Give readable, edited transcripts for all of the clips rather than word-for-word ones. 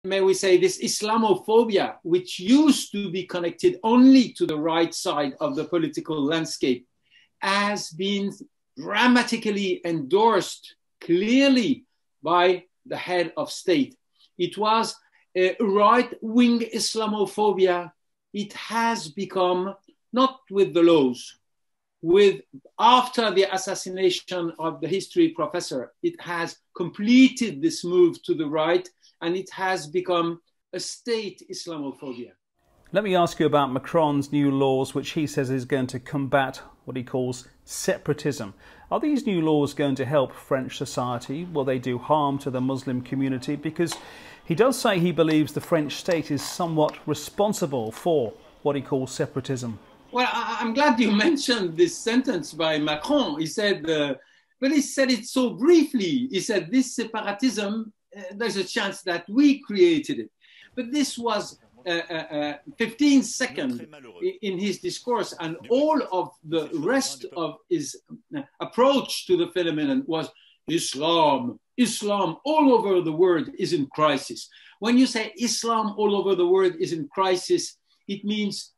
may we say, this Islamophobia, which used to be connected only to the right side of the political landscape, has been dramatically endorsed clearly by the head of state. It was a right-wing Islamophobia. It has become, not with the laws, after the assassination of the history professor, it has completed this move to the right, and it has become a state Islamophobia. Let me ask you about Macron's new laws, which he says is going to combat what he calls separatism. Are these new laws going to help French society? Will they do harm to the Muslim community? Because he does say he believes the French state is somewhat responsible for what he calls separatism. Well, I'm glad you mentioned this sentence by Macron. He said, but he said it so briefly. He said, this separatism, there's a chance that we created it. But this was 15 seconds in his discourse, and all of the rest of his approach to the phenomenon was Islam. Islam all over the world is in crisis. When you say Islam all over the world is in crisis, it means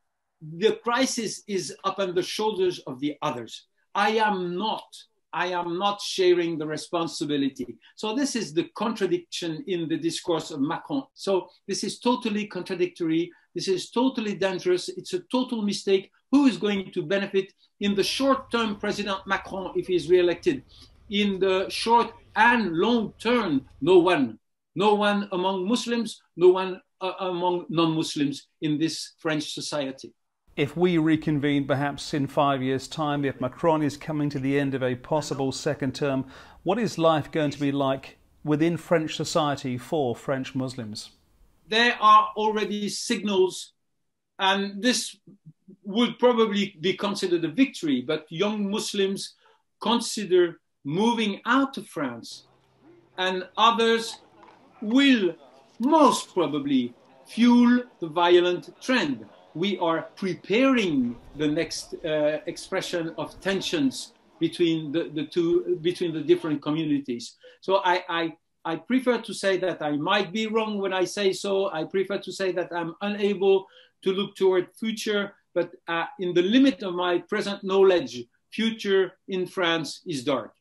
the crisis is up on the shoulders of the others. I am not sharing the responsibility. So this is the contradiction in the discourse of Macron. So this is totally contradictory. This is totally dangerous. It's a total mistake. Who is going to benefit in the short term? President Macron, if he is re-elected. In the short and long term, no one. No one among Muslims, no one among non-Muslims in this French society. If we reconvene perhaps in 5 years' time, if Macron is coming to the end of a possible second term, what is life going to be like within French society for French Muslims? There are already signals, and this would probably be considered a victory, but young Muslims consider moving out of France, and others will most probably fuel the violent trend. We are preparing the next expression of tensions between the different communities. So I prefer to say that I might be wrong when I say so. I prefer to say that I'm unable to look toward future, but in the limit of my present knowledge, future in France is dark.